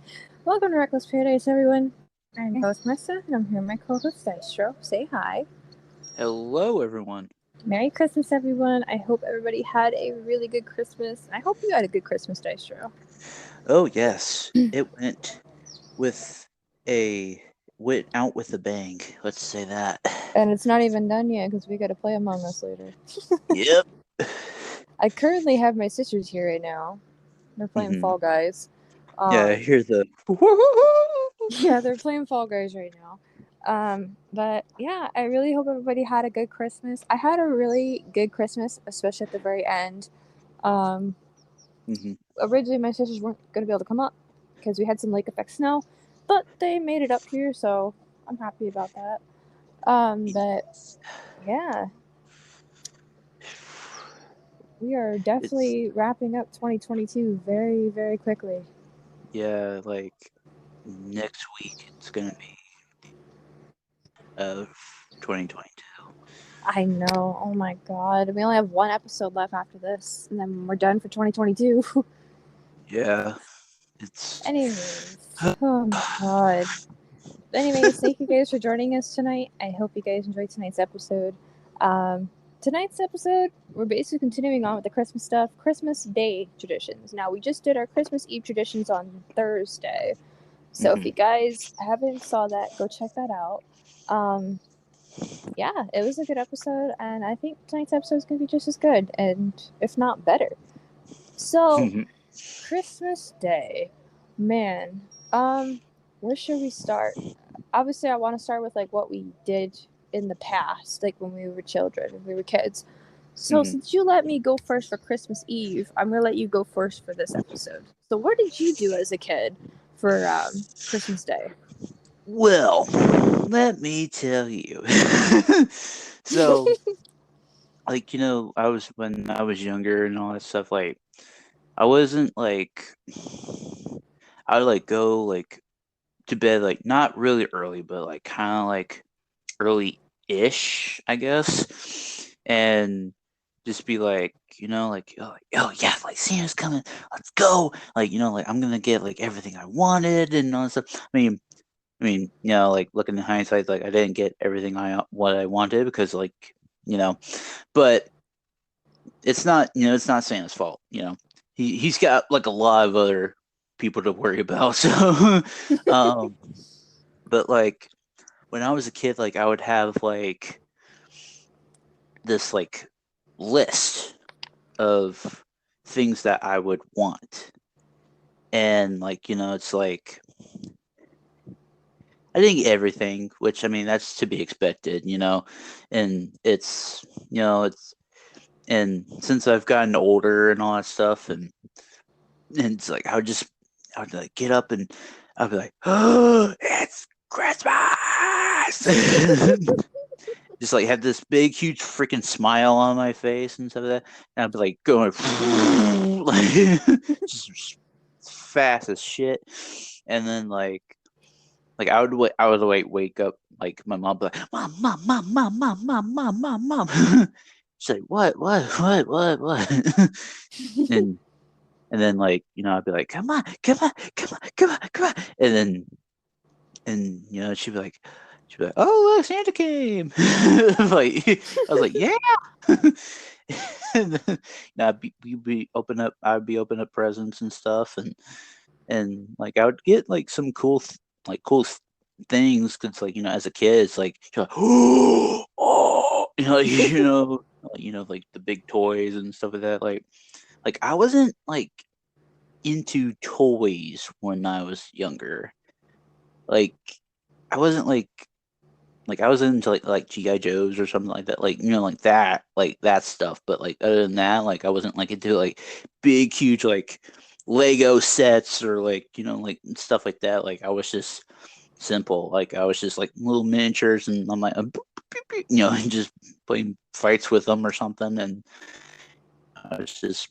Welcome to Reckless Paradise, everyone. I'm your host, Marissa, and I'm here with my co-host, Dystro. Say hi. Hello, everyone. Merry Christmas, everyone. I hope everybody had a really good Christmas. I hope you had a good Christmas, Dystro. Oh yes, it with went out with a bang. Let's say that. And it's not even done yet because we got to play Among Us later. Yep. I currently have my sisters here right now. They're playing hmm Fall Guys. Yeah, I Um, hear the. yeah, they're playing Fall Guys right now. But yeah, I really hope everybody had a good Christmas. I had a really good Christmas, especially at the very end. Um, hmm Originally, my sisters weren't going to be able to come up because we had some lake effect snow, but they made it up here, so I'm happy about that. But yeah, we are It's definitely wrapping up 2022 very, very quickly. yeah, like next week it's gonna be of 2022. I know. Oh my god. We only have one episode left after this, and then we're done for 2022. Yeah, it's. Anyways, oh my god. Anyways, thank you guys for joining us tonight. I hope you guys enjoyed tonight's episode. Um, tonight's episode, we're basically continuing on with the Christmas stuff, Christmas Day traditions. Now, we just did our Christmas Eve traditions on Thursday, so if hmm you guys haven't saw that, go check that out. Um, yeah, it was a good episode, and I think tonight's episode is gonna be just as good, and if not better. So, Christmas Day, man. Where should we start? Obviously, I want to start with like what we did in the past, like when we were children, when we were kids. So, hmm since you let me go first for Christmas Eve, I'm gonna let you go first for this episode. So, what did you do as a kid for Christmas Day? Well, let me tell you. So, like I was when I was younger and all that stuff. Like, I wasn't like I would like go like to bed like not really early, but like kind of like early-ish, I guess, and just be like, oh yeah, like Santa's coming, let's go, like like I'm gonna get like everything I wanted and all that stuff. Like looking in hindsight, like I didn't get everything what I wanted because but it's not Santa's fault. He's got like a lot of other people to worry about. So, um, but like when I was a kid, like I would have like this like list of things that I would want, and like it's like I think everything, which I mean that's to be expected, and and since I've gotten older and all that stuff, and it's like I would like get up and I'd be like, oh, it's Christmas. Just like had this big, huge freaking smile on my face and stuff like that. And I'd be like going like just fast as shit. And then I would like wake up like my mom be like, mom. She's like, what? and and then like I'd be like, come on, and she'd be like, oh look, Santa came. Like I was like, yeah. And then, I'd be open up presents and stuff, and like I would get like some things because like as a kid it's like you're like oh like the big toys and stuff like that. Like I wasn't like into toys when I was younger. Like I wasn't like I was into like GI Joes or something like that. Like like that stuff. But like other than that, like I wasn't like into like big huge like Lego sets or like like stuff like that. Like I was just simple. Like I was just like little miniatures, and I'm like and just playing fights with them or something. And I was just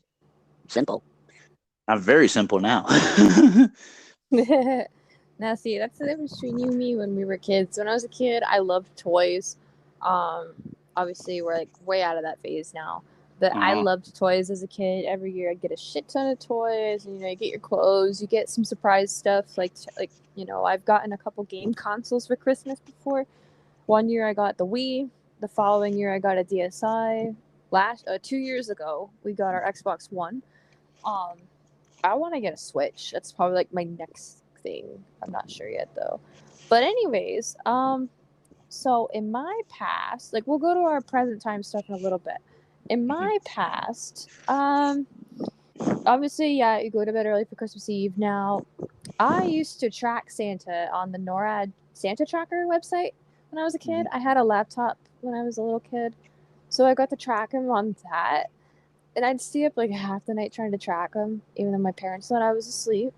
simple. I'm very simple now. Now, see, that's the difference between you and me when we were kids. When I was a kid, I loved toys. Um, Obviously, we're like way out of that phase now. But I loved toys as a kid. Every year I'd get a shit ton of toys. And, you get your clothes. You get some surprise stuff. Like I've gotten a couple game consoles for Christmas before. One year I got the Wii. The following year I got a DSi. 2 years ago we got our Xbox One. I want to get a Switch. That's probably like my next thing. I'm not sure yet though. But anyways, so in my past, like we'll go to our present time stuff in a little bit. In my past, obviously, yeah, you go to bed early for Christmas Eve. Now, I used to track Santa on the NORAD Santa Tracker website when I was a kid. I had a laptop when I was a little kid, so I got to track him on that. And I'd stay up like half the night trying to track him, even though my parents thought I was asleep.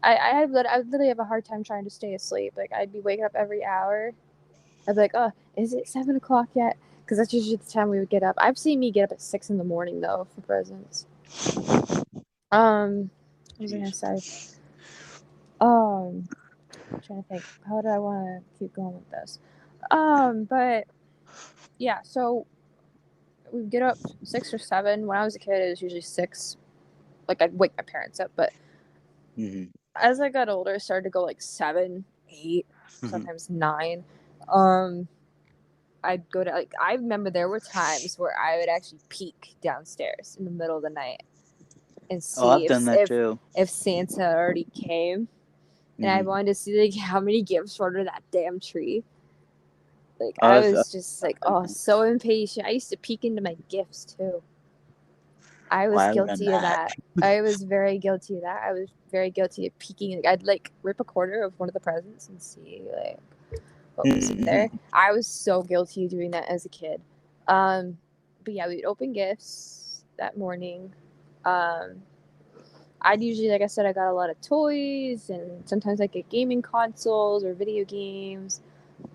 I would literally have a hard time trying to stay asleep. Like I'd be waking up every hour. I'd be like, oh, is it 7 o'clock yet? Because that's usually the time we would get up. I've seen me get up at 6 in the morning though for presents. What was I gonna say? I'm trying to think. How do I want to keep going with this? But yeah, so we get up 6 or 7. When I was a kid, it was usually 6. Like I'd wake my parents up, but as I got older, I started to go like 7, 8, sometimes 9. I'd go to I remember there were times where I would actually peek downstairs in the middle of the night and see I've done that too. If Santa already came, and I wanted to see like how many gifts were under that damn tree. Like I was just like, so impatient. I used to peek into my gifts too. I was guilty of that. I was very guilty of that. I was very guilty of peeking. Like, I'd like rip a corner of one of the presents and see like what was in there. I was so guilty of doing that as a kid. But yeah, we'd open gifts that morning. I'd usually, like I said, I got a lot of toys, and sometimes I get gaming consoles or video games.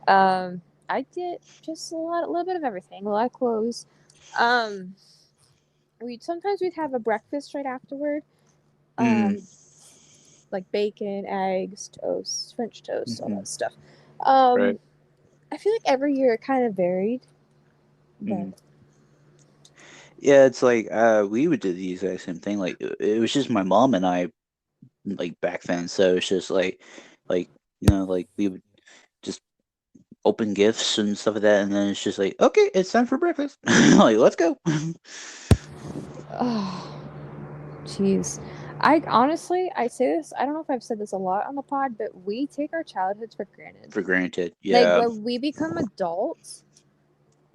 I did just a little bit of everything, a lot of clothes. We'd have a breakfast right afterward. Like bacon, eggs, toast, French toast, all that stuff. Right. I feel like every year it kind of varied. But yeah, it's like we would do the exact same thing. Like it was just my mom and I, like back then. So it's just like like we would just open gifts and stuff like that, and then it's just like, okay, it's time for breakfast. Like, let's go. Oh, jeez. I say this, I don't know if I've said this a lot on the pod, but we take our childhoods for granted. For granted, yeah. Like, when we become adults,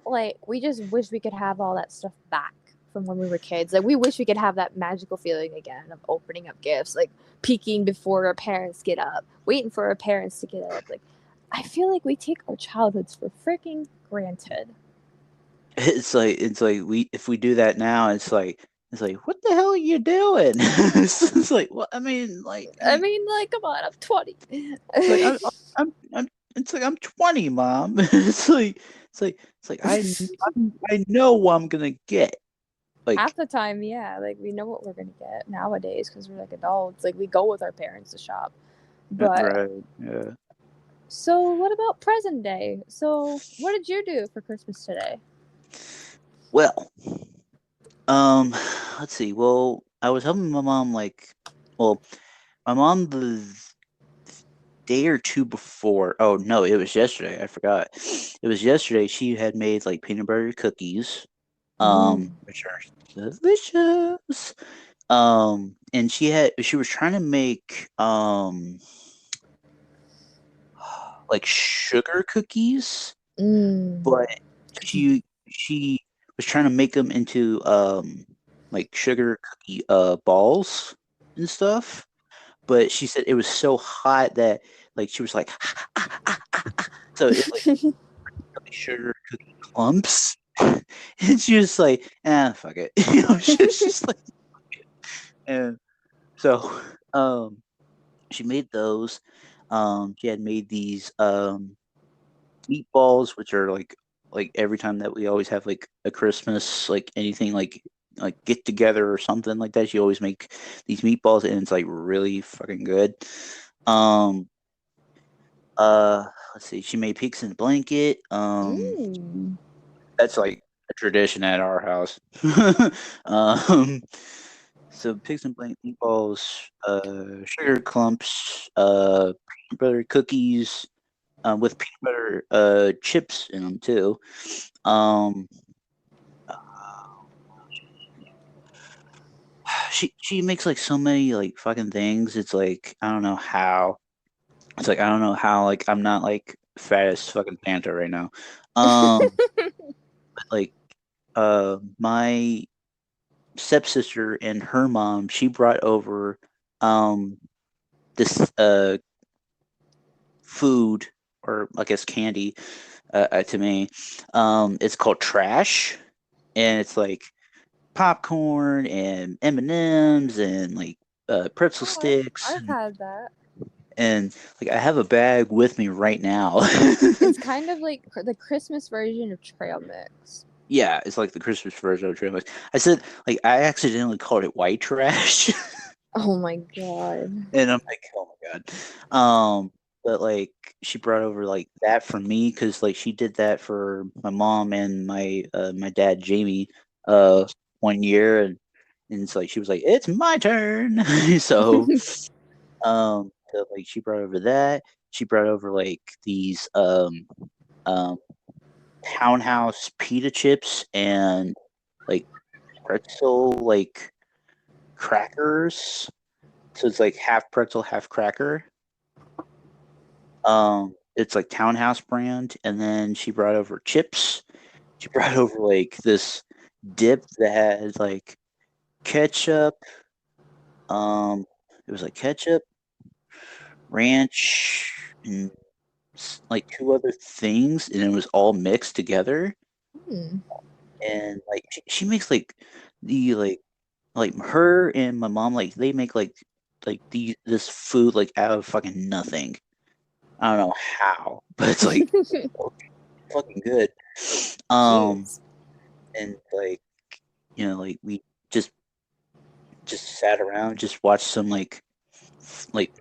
like, we just wish we could have all that stuff back from when we were kids. Like, we wish we could have that magical feeling again of opening up gifts, like, peeking before our parents get up, waiting for our parents to get up. Like, I feel like we take our childhoods for freaking granted. It's like if we do that now, it's like what the hell are you doing? It's like, well, I mean, come on, I'm 20. Like I'm 20, Mom. It's like I know what I'm gonna get. Like half the time, yeah, like we know what we're gonna get nowadays because we're like adults. Like we go with our parents to shop. But right, yeah. So what about present day? So what did you do for Christmas today? Well, let's see. Well, I was helping my mom. My mom the day or two before. Oh no, it was yesterday. I forgot. It was yesterday. She had made like peanut butter cookies, which are delicious. And she was trying to make like sugar cookies, but she was trying to make them into like sugar cookie balls and stuff. But she said it was so hot that like she was like so it like sugar cookie clumps. And she was like, fuck it. She's like, and so she made those. She had made these meatballs, which are like every time that we always have like a Christmas, like anything like get together or something like that, she always make these meatballs, and it's like really fucking good. Let's see, she made pigs in a blanket. That's like a tradition at our house. um, so pigs and blank meatballs, sugar clumps, peanut butter cookies, with peanut butter chips in them too. Um, she makes like so many like fucking things. It's like I don't know how. It's like I don't know how like I'm not like fattest fucking Panta right now. But like my stepsister and her mom, she brought over um this food or I guess candy to me. It's called trash, and it's like popcorn and M and M's and like pretzel Oh, sticks, I've had that. and like I have a bag with me right now. It's kind of like the Christmas version of trail mix. Yeah, it's like the Christmas version of Trail Mix. I said like I accidentally called it white trash, Oh my god. and I'm like, oh my god. But like she brought over like that for me because like she did that for my mom and my dad Jamie uh 1 year, and it's like she was like it's my turn. So like she brought over that. She brought over like these um townhouse pita chips and like pretzel like crackers. So it's like half pretzel, half cracker. It's like Townhouse brand, and then she brought over chips. She brought over like this dip that had like ketchup. Um, it was like ketchup, ranch, and like two other things, and it was all mixed together. Hmm. And like she makes the like her and my mom like they make like this food like out of fucking nothing. I don't know how, but it's like fucking good. Um, Jeez. and like like we just just sat around, just watched some like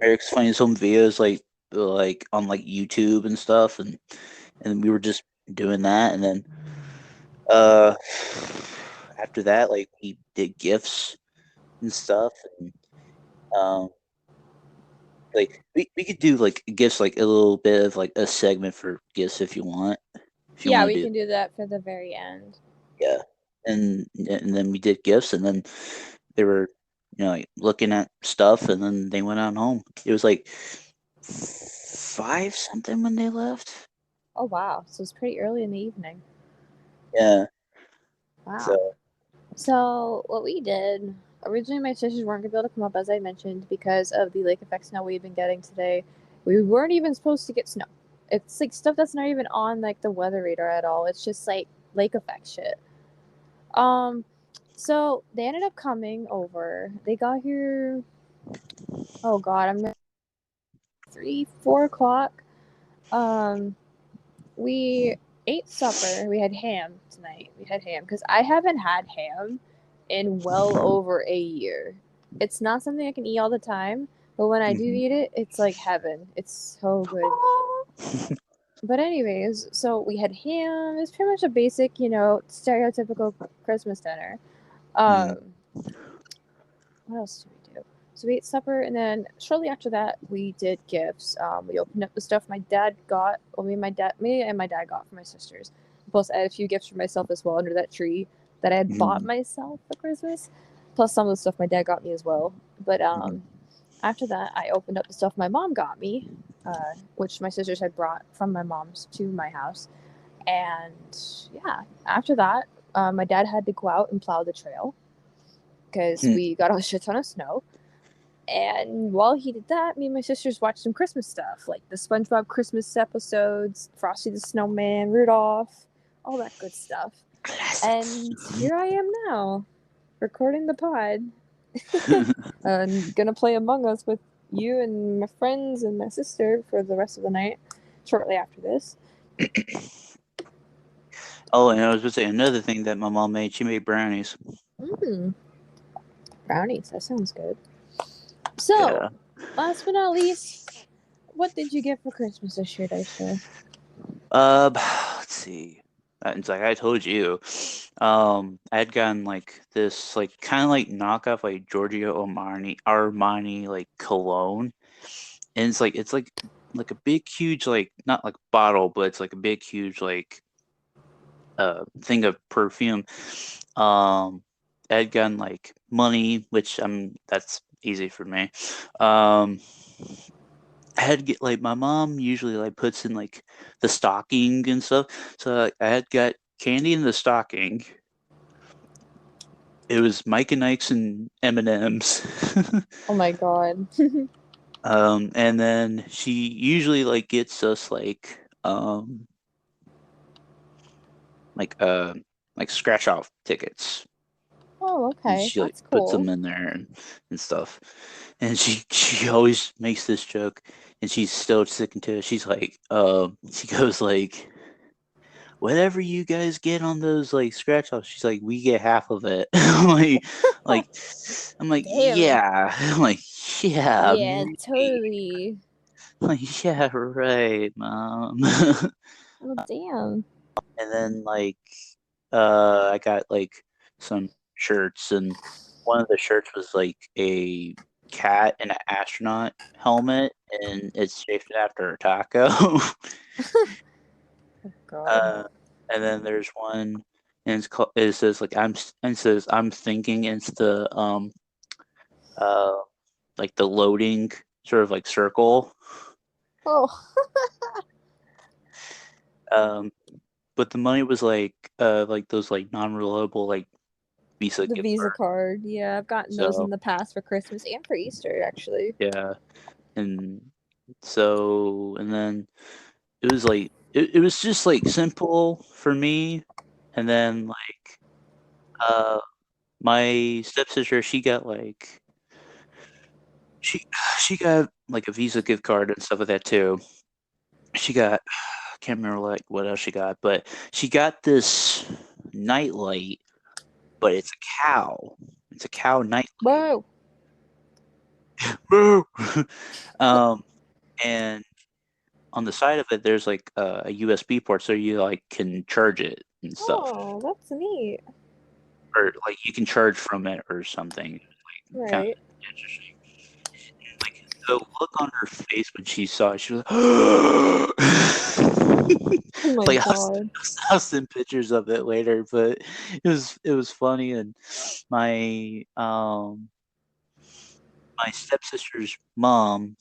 Eric's Funniest Home Videos, like on like YouTube and stuff, and we were just doing that, and then uh after that, like we did gifts and stuff, and um we could do like gifts like a little bit of like a segment for gifts if you Yeah, want we to do can do that for the very end. yeah, and then we did gifts, and then they were like looking at stuff, and then they went on home. It was like 5 something when they left. Oh wow, so it's pretty early in the evening. Yeah, Wow. so So what we did originally, my sisters weren't gonna be able to come up as I mentioned because of the lake effect snow we've been getting today. We weren't even supposed to get snow. It's like stuff that's not even on like the weather radar at all. It's just like lake effect shit. Um, so they ended up coming over. They got here. Oh God, I'm 3, 4 o'clock. Um, we ate supper. We had ham tonight. We had ham because I haven't had ham in well over a year. It's not something I can eat all the time, but when I do mhm. eat it, it's like heaven. It's so good. But anyways, so we had ham. It's pretty much a basic, stereotypical Christmas dinner. Mm, Um, what else did we do? So we ate supper, and then shortly after that, we did gifts. We opened up the stuff my dad got. Well, me and my dad got for my sisters. Plus, I had a few gifts for myself as well under that tree that I had bought mhm, myself for Christmas. Plus, some of the stuff my dad got me as well. But mhm, after that, I opened up the stuff my mom got me, which my sisters had brought from my mom's to my house. And yeah, after that, my dad had to go out and plow the trail because mhm, we got a shit ton of snow. And while he did that, me and my sisters watched some Christmas stuff, like the SpongeBob Christmas episodes, Frosty the Snowman, Rudolph, all that good stuff. classics. And here I am now, recording the pod, and gonna play Among Us with you and my friends and my sister for the rest of the night, shortly after this. Oh, and I was going to say another thing that my mom made. She made brownies. Mmm, brownies, that sounds good. So, Yeah. last but not least, what did you get for Christmas this year, Dystro? Uh, let's see. it's like I told you. I had gotten like this like kind of like knockoff like Giorgio Armani like cologne, and it's like a big huge like not like bottle, but it's like a big huge like thing of perfume. I had gotten like money, which that's easy for me. Um, I had to get like my mom usually like puts in like the stocking and stuff. So like, I had got candy in the stocking. It was Mike and Ike's and M&M's. Oh my god. And then she usually like gets us like uh like scratch off tickets. Oh, And okay. she like That's puts cool. them in there and stuff. And she always makes this joke and she's still sticking to it. She's like, she goes like, whatever you guys get on those like scratch offs, she's like, we get half of it. Like I'm like, Damn. yeah. I'm like, yeah, Yeah, me. totally. I'm like, yeah, right, mom. Well, damn. And then like I got like some shirts and one of the shirts was like a cat in an astronaut helmet and it's shaped after a taco. Oh god. uh and then there's one and it says like it says I'm thinking it's the uh like the loading sort of like circle. Oh, Um but the money was like those like non-reliable like Visa the gift Visa card. card. Yeah, I've gotten those in So the past for Christmas and for Easter, actually. yeah. And and then it was like it was just like simple for me. And then like uh my stepsister she got like she she got like a Visa gift card and stuff like that too. She got I can't remember like what else she got, but she got this nightlight, but it's a cow. It's a cow nightlight. Whoa. Boo! um and on the side of it there's like a USB port so you like can charge it and stuff. Oh, that's neat. Or like you can charge from it or something. Like kind of Right. interesting. And, like the look on her face when she saw it, she was Oh my like god. I'll send pictures of it later, but it was funny and my my stepsister's mom,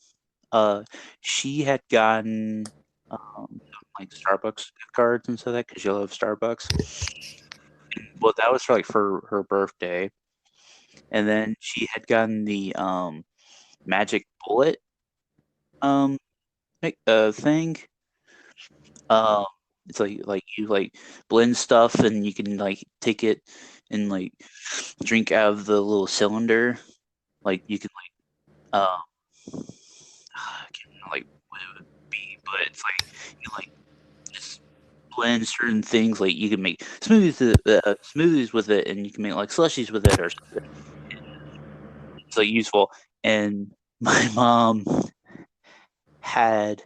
uh, she had gotten like Starbucks gift cards and stuff like that because she loves Starbucks. Well, that was for like for her birthday, and then she had gotten the magic bullet um thing. Um, it's like you like blend stuff and you can like take it and like drink out of the little cylinder. Like you can I can't remember like what it would be, but it's like you like just blend certain things. Like you can make smoothies with it, and you can make like slushies with it or something. It's like useful. And my mom had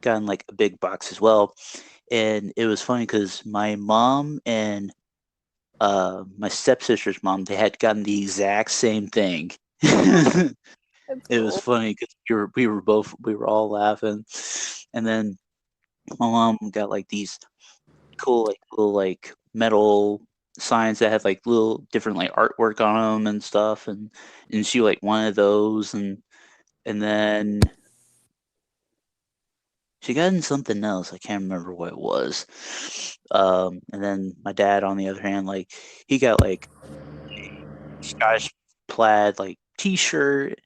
gotten like a big box as well. And it was funny because my mom and my stepsister's mom, they had gotten the exact same thing. It That's was cool. funny because we were all laughing. And then my mom got like these cool like little like metal signs that had like little different like artwork on them and stuff and she like wanted those and then she got in something else. I can't remember what it was. And then my dad, on the other hand, like he got like Scottish plaid like T-shirt,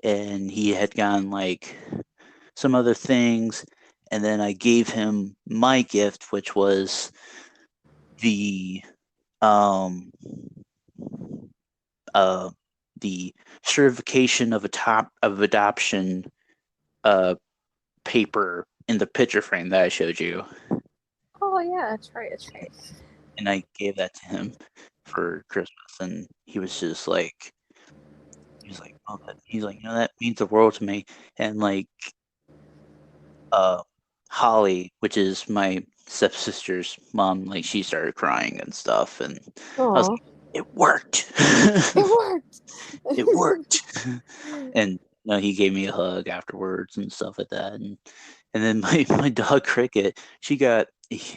and he had gotten like some other things. And then I gave him my gift, which was the um uh the certification of a top of adoption uh paper in the picture frame that I showed you. Oh yeah, that's right. That's right. And I gave that to him for Christmas, and he was just like, he was like, oh, he's like, that means the world to me, and like, uh, Holly, which is my stepsister's mom, like she started crying and stuff, and I was Aw. like, "It worked! It worked. It worked!" And he gave me a hug afterwards and stuff like that. And then my dog Cricket, she got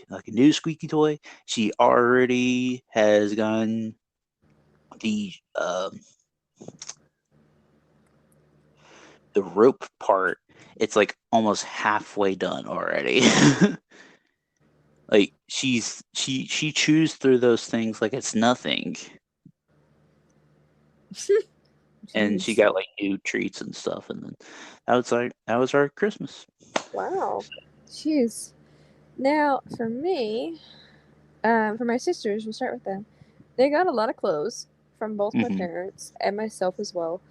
like a new squeaky toy. She already has gotten the the rope part. It's like almost halfway done already. Like she chews through those things like it's nothing. And she Jeez. got like new treats and stuff, and then that was our Christmas. Wow. Jeez. Now, for me, for my sisters, we'll start with them. They got a lot of clothes from both my Mm-hmm. parents and myself as well.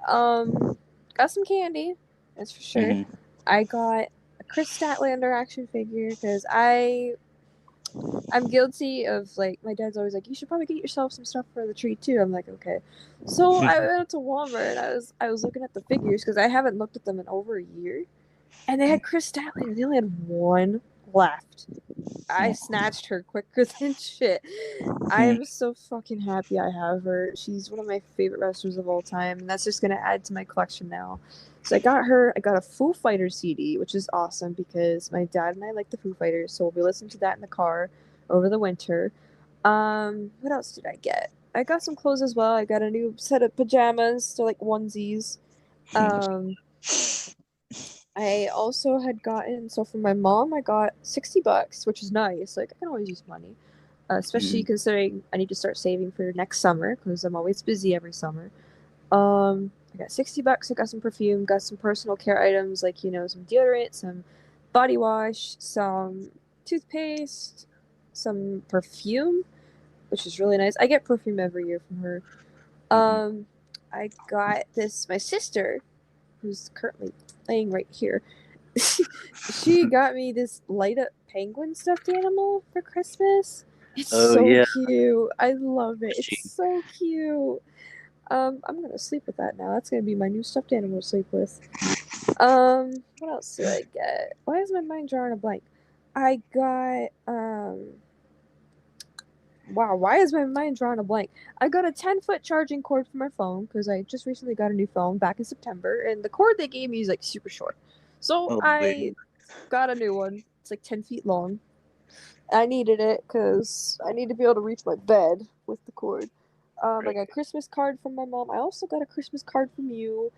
Um, got some candy, that's for sure. Mm-hmm. I got a Chris Statlander action figure because I'm guilty of, like, my dad's always like, you should probably get yourself some stuff for the tree too. I'm like, okay. So I went to Walmart and I was looking at the figures because I haven't looked at them in over a year, and they had Chris Statlander. They only had one left. I snatched her quicker than shit. I am so fucking happy I have her. She's one of my favorite wrestlers of all time, and that's just gonna add to my collection now. So I got her. I got a Foo Fighters CD, which is awesome because my dad and I like the Foo Fighters, so we'll be listening to that in the car over the winter. What else did I get? I got some clothes as well. I got a new set of pajamas. They're like onesies. Um, I also had gotten, so from my mom, I got $60, which is nice. Like, I can always use money, especially considering I need to start saving for next summer because I'm always busy every summer. I got $60. I got some perfume, got some personal care items like, some deodorant, some body wash, some toothpaste, some perfume, which is really nice. I get perfume every year from her. I got my sister, who's currently laying right here. She got me this light up penguin stuffed animal for Christmas. It's Oh so yeah, cute. I love it. It's she. so cute. I'm gonna sleep with that now. That's gonna be my new stuffed animal to sleep with. What else did I get? Why is my mind drawing a blank? I got Wow, why is my mind drawing a blank? I got a 10-foot charging cord for my phone because I just recently got a new phone back in September, and the cord they gave me is like super short. So Oh I wait. got a new one. It's like 10 feet long. I needed it because I need to be able to reach my bed with the cord. I got a Christmas card from my mom. I also got a Christmas card from you,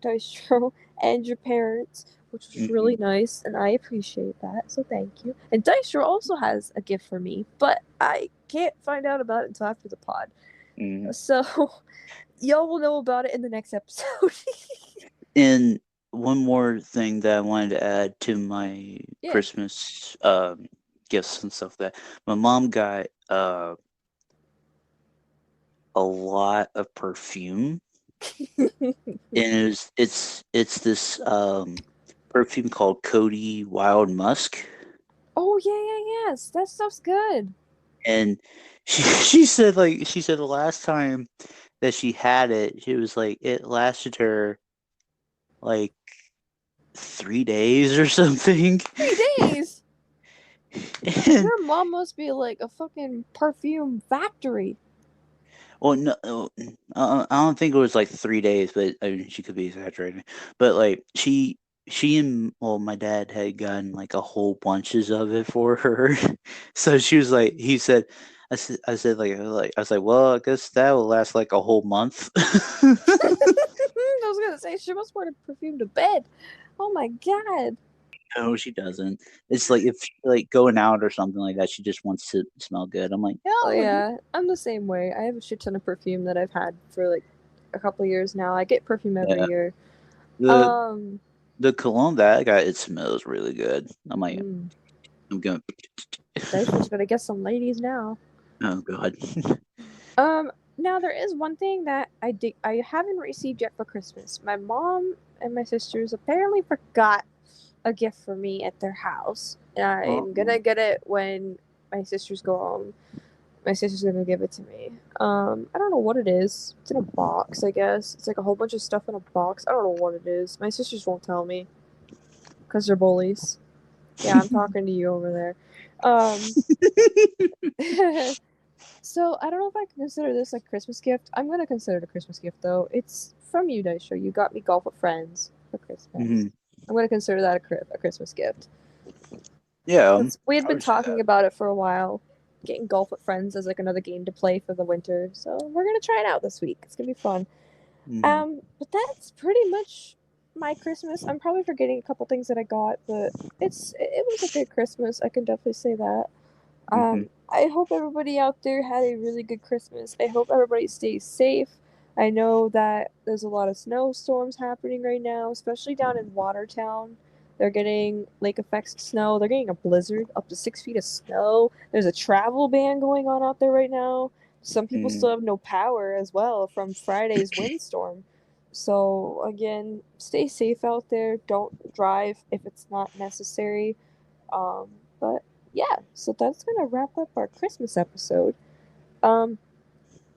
Dystro, and your parents, which was really nice, and I appreciate that. So thank you. And Dystro also has a gift for me, but I can't find out about it until after the pod. Mm-hmm. So y'all will know about it in the next episode. And one more thing that I wanted to add to my Yeah. Christmas gifts and stuff, that my mom got a lot of perfume, and it's this perfume called Cody Wild Musk, Oh yeah, yes, that stuff's good. and she said the last time that she had it, she was like it lasted her like 3 days or something. 3 days. And Your mom must be like a fucking perfume factory. well, no, I don't think it was like 3 days, but I mean, she could be exaggerating. But like she and my dad had gotten like a whole bunches of it for her, so she was like, he said, I said like I was like, well, I guess that will last like a whole month. I was gonna say she must wear the perfume to bed. Oh my god. No, she doesn't. It's like if she, like going out or something like that, she just wants to smell good. I'm like, Oh no, yeah, I'm the same way. I have a shit ton of perfume that I've had for like a couple years now. I get perfume every yeah. year. The Um, the cologne that I got, it smells really good. I'm like, mm, I'm going. Dystro's gonna get some ladies now. Oh god. Now there is one thing that I haven't received yet for Christmas. My mom and my sisters apparently forgot a gift for me at their house, and I'm gonna get it when my sisters go home. My sister's gonna give it to me. I don't know what it is. It's in a box, I guess. It's like a whole bunch of stuff in a box. I don't know what it is. My sisters won't tell me because they're bullies. Yeah, I'm talking to you over there. So I don't know if I can consider this a Christmas gift. I'm gonna consider it a Christmas gift though. It's from you, Dystro. You got me Golf with Friends for Christmas. Hmm. I'm gonna consider that a Christmas gift. Yeah, Because we had I been would say talking that. about it for a while, getting Golf with Friends as like another game to play for the winter. So we're gonna try it out this week. It's gonna be fun. Hmm. But that's pretty much my Christmas. I'm probably forgetting a couple things that I got, but it was a good Christmas. I can definitely say that. Hmm. I hope everybody out there had a really good Christmas. I hope everybody stays safe. I know that there's a lot of snowstorms happening right now, especially down in Watertown. They're getting lake effects snow. They're getting a blizzard, up to 6 feet of snow. There's a travel ban going on out there right now. Some people Hmm. still have no power as well from Friday's windstorm. So, again, stay safe out there. Don't drive if it's not necessary. But yeah, so that's gonna wrap up our Christmas episode. Um,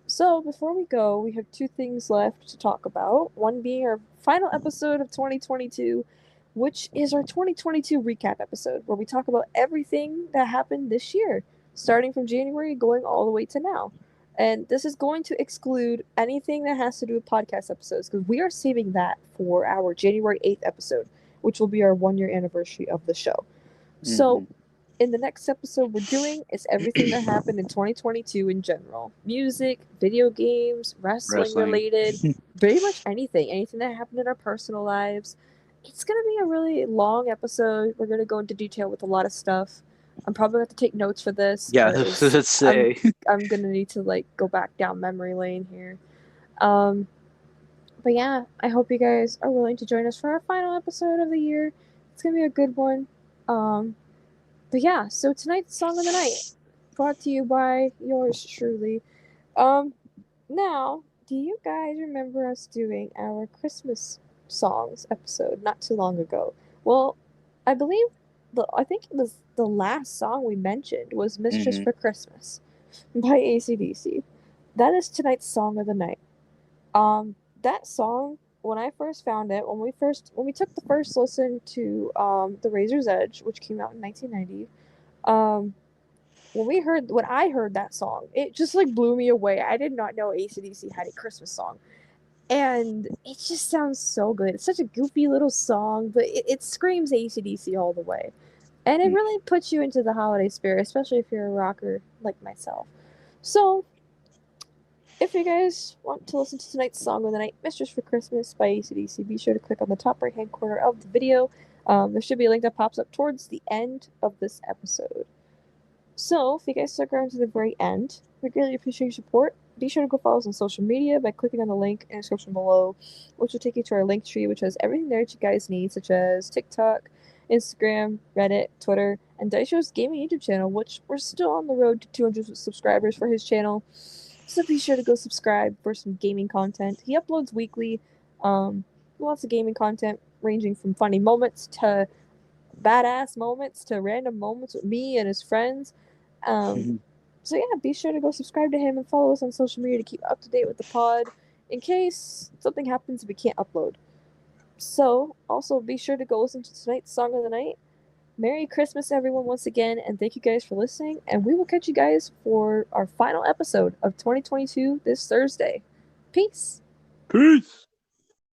so before we go, we have two things left to talk about. One being our final episode of 2022, which is our 2022 recap episode, where we talk about everything that happened this year, starting from January going all the way to now. And this is going to exclude anything that has to do with podcast episodes because we are saving that for our January 8th episode, which will be our 1 year anniversary of the show. So Hmm. in the next episode we're doing is everything that happened in 2022 in general. Music, video games, wrestling Wrestling. related, pretty much anything that happened in our personal lives. It's going to be a really long episode. We're going to go into detail with a lot of stuff. I'm probably going to have to take notes for this Yeah, cuz let's say. I'm going to need to like go back down memory lane here. Um but yeah, I hope you guys are willing to join us for our final episode of the year. It's going to be a good one. Um but yeah, so tonight's song of the night, brought to you by yours truly. Um, Now, do you guys remember us doing our Christmas songs episode not too long ago? Well, I believe I think it was the last song we mentioned was "Mistress Hmm. for Christmas" by AC/DC. That is tonight's song of the night. That song, when I first found it, when we took the first listen to The Razor's Edge, which came out in 1990, um when I heard that song, it just like blew me away. I did not know AC/DC had a Christmas song. And it just sounds so good. It's such a goofy little song, but it screams AC/DC all the way. And it really puts you into the holiday spirit, especially if you're a rocker like myself. So, if you guys want to listen to tonight's song of the night, Mistress for Christmas by AC/DC, be sure to click on the top right hand corner of the video. There should be a link that pops up towards the end of this episode. So, if you guys stuck around to the very end, we greatly appreciate your support. Be sure to go follow us on social media by clicking on the link in the description below, which will take you to our link tree, which has everything there that you guys need, such as TikTok, Instagram, Reddit, Twitter, and Daisho's gaming YouTube channel, which we're still on the road to 200 subscribers for his channel. So be sure to go subscribe for some gaming content. He uploads weekly, lots of gaming content ranging from funny moments to badass moments to random moments with me and his friends. Um, Hmm. so yeah, be sure to go subscribe to him and follow us on social media to keep up to date with the pod in case something happens we can't upload. So also be sure to go listen to tonight's song of the night. Merry Christmas, everyone, once again, and thank you guys for listening. And we will catch you guys for our final episode of 2022 this Thursday. Peace. Peace.